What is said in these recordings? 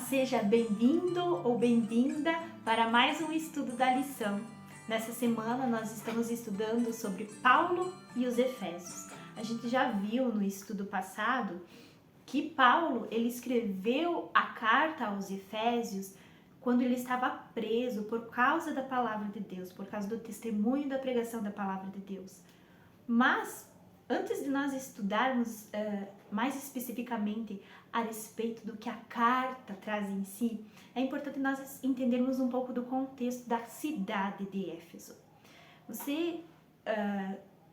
Seja bem-vindo ou bem-vinda para mais um estudo da lição. Nessa semana nós estamos estudando sobre Paulo e os Efésios. A gente já viu no estudo passado que Paulo ele escreveu a carta aos Efésios quando ele estava preso por causa da palavra de Deus, por causa do testemunho da pregação da palavra de Deus. Mas antes de nós estudarmos mais especificamente a respeito do que a carta traz em si, é importante nós entendermos um pouco do contexto da cidade de Éfeso.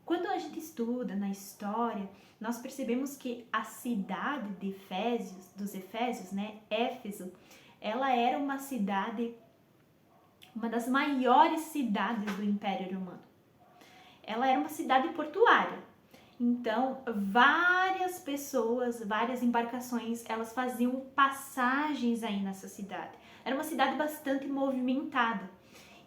Quando a gente estuda na história, nós percebemos que a cidade de Efésios, dos Efésios, Éfeso, ela era uma cidade, uma das maiores cidades do Império Romano. Ela era uma cidade portuária. Então, várias pessoas, várias embarcações, elas faziam passagens aí nessa cidade. Era uma cidade bastante movimentada.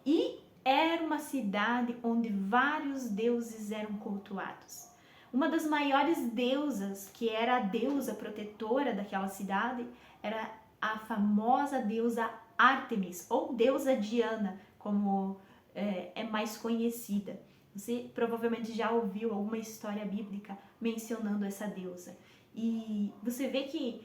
E era uma cidade onde vários deuses eram cultuados. Uma das maiores deusas, que era a deusa protetora daquela cidade, era a famosa deusa Ártemis, ou deusa Diana, como é mais conhecida. Você provavelmente já ouviu alguma história bíblica mencionando essa deusa. E você vê que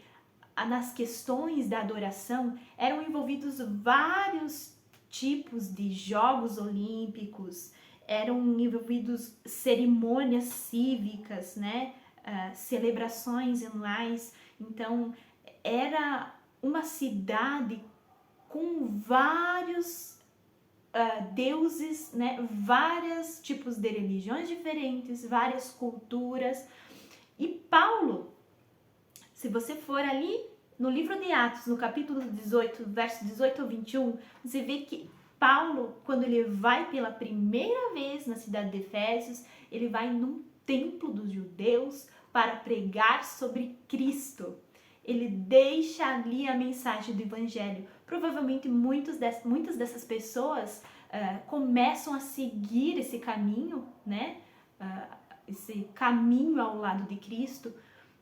nas questões da adoração eram envolvidos vários tipos de jogos olímpicos, eram envolvidos cerimônias cívicas, celebrações anuais. Então, era uma cidade com vários deuses, vários tipos de religiões diferentes, várias culturas. E Paulo, se você for ali no livro de Atos, no capítulo 18, verso 18 ao 21, você vê que Paulo, quando ele vai pela primeira vez na cidade de Efésios, ele vai num templo dos judeus para pregar sobre Cristo. Ele deixa ali a mensagem do evangelho. Provavelmente muitas dessas pessoas começam a seguir esse caminho, esse caminho ao lado de Cristo,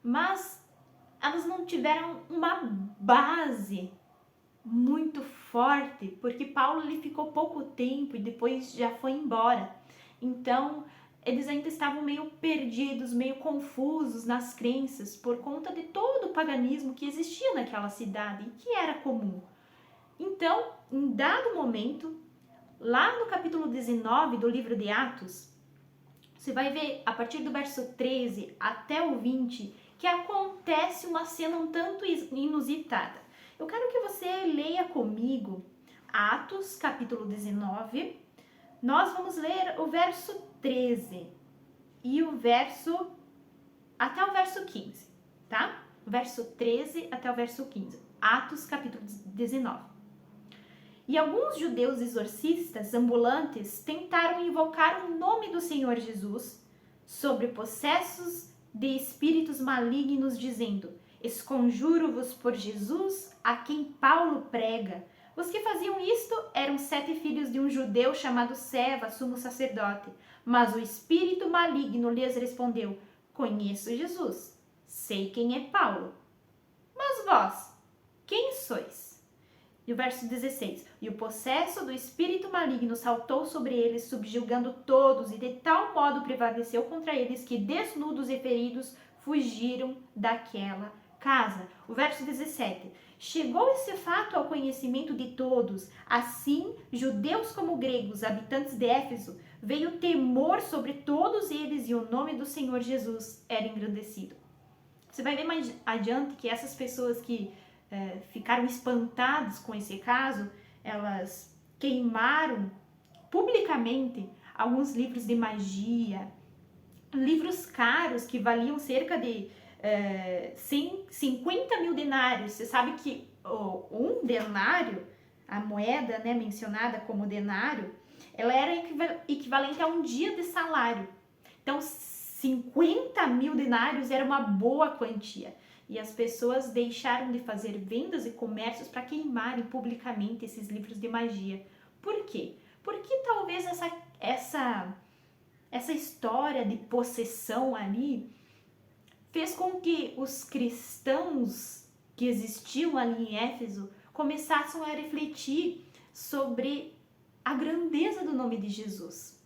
mas elas não tiveram uma base muito forte, porque Paulo ele ficou pouco tempo e depois já foi embora. Então, eles ainda estavam meio perdidos, meio confusos nas crenças por conta de todo o paganismo que existia naquela cidade e que era comum. Então, em dado momento, lá no capítulo 19 do livro de Atos, você vai ver a partir do verso 13 até o 20 que acontece uma cena um tanto inusitada. Eu quero que você leia comigo Atos capítulo 19. Nós vamos ler o verso 13 e até o verso 15, tá? Verso 13 até o verso 15. Atos capítulo 19. E alguns judeus exorcistas ambulantes tentaram invocar o nome do Senhor Jesus sobre possessos de espíritos malignos, dizendo: esconjuro-vos por Jesus, a quem Paulo prega. Os que faziam isto eram 7 filhos de um judeu chamado Seva, sumo sacerdote. Mas o espírito maligno lhes respondeu: conheço Jesus, sei quem é Paulo. Mas vós, quem sois? E o verso 16. E o possesso do espírito maligno saltou sobre eles, subjugando todos, e de tal modo prevaleceu contra eles que, desnudos e feridos, fugiram daquela casa. O verso 17. Chegou esse fato ao conhecimento de todos. Assim, judeus como gregos, habitantes de Éfeso, veio temor sobre todos eles e o nome do Senhor Jesus era engrandecido. Você vai ver mais adiante que essas pessoas que ficaram espantadas com esse caso, elas queimaram publicamente alguns livros de magia, livros caros que valiam cerca de 50 mil denários. Você sabe que um denário, a moeda mencionada como denário, ela era equivalente a um dia de salário. Então, 50 mil denários era uma boa quantia. E as pessoas deixaram de fazer vendas e comércios para queimarem publicamente esses livros de magia. Por quê? Porque talvez essa história de possessão ali fez com que os cristãos que existiam ali em Éfeso começassem a refletir sobre a grandeza do nome de Jesus.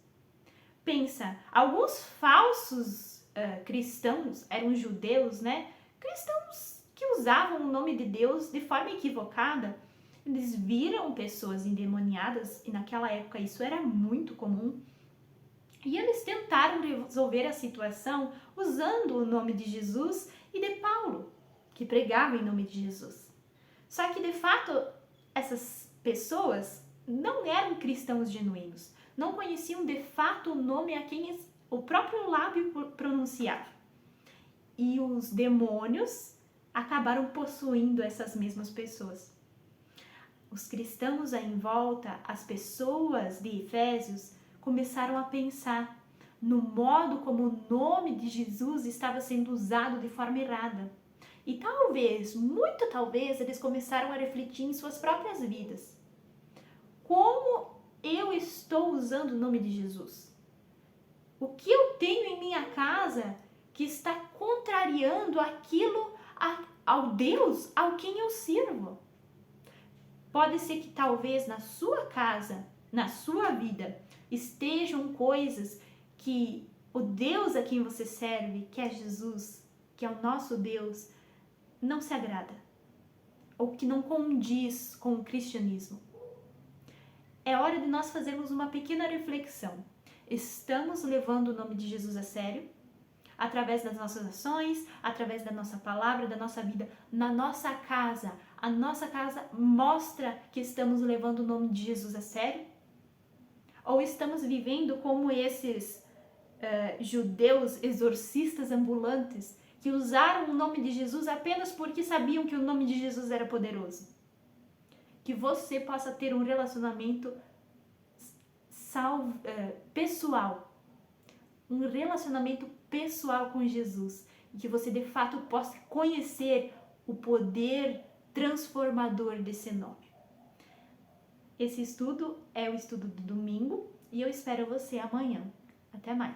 Pensa, alguns falsos cristãos, eram judeus, né? Cristãos que usavam o nome de Deus de forma equivocada. Eles viram pessoas endemoniadas, e naquela época isso era muito comum. E eles tentaram resolver a situação usando o nome de Jesus e de Paulo, que pregava em nome de Jesus. Só que, de fato, essas pessoas não eram cristãos genuínos, não conheciam de fato o nome a quem o próprio lábio pronunciava. E os demônios acabaram possuindo essas mesmas pessoas. Os cristãos aí em volta, as pessoas de Efésios, começaram a pensar no modo como o nome de Jesus estava sendo usado de forma errada. E talvez, muito talvez, eles começaram a refletir em suas próprias vidas. Como eu estou usando o nome de Jesus? O que eu tenho em minha casa que está contrariando aquilo ao Deus ao quem eu sirvo? Pode ser que talvez na sua casa, na sua vida, estejam coisas que o Deus a quem você serve, que é Jesus, que é o nosso Deus, não se agrada, ou que não condiz com o cristianismo. É hora de nós fazermos uma pequena reflexão. Estamos levando o nome de Jesus a sério? Através das nossas ações, através da nossa palavra, da nossa vida, na nossa casa. A nossa casa mostra que estamos levando o nome de Jesus a sério? Ou estamos vivendo como esses judeus exorcistas ambulantes que usaram o nome de Jesus apenas porque sabiam que o nome de Jesus era poderoso? Que você possa ter um relacionamento pessoal, um relacionamento pessoal com Jesus, e que você de fato possa conhecer o poder transformador desse nome. Esse estudo é o estudo do domingo e eu espero você amanhã. Até mais!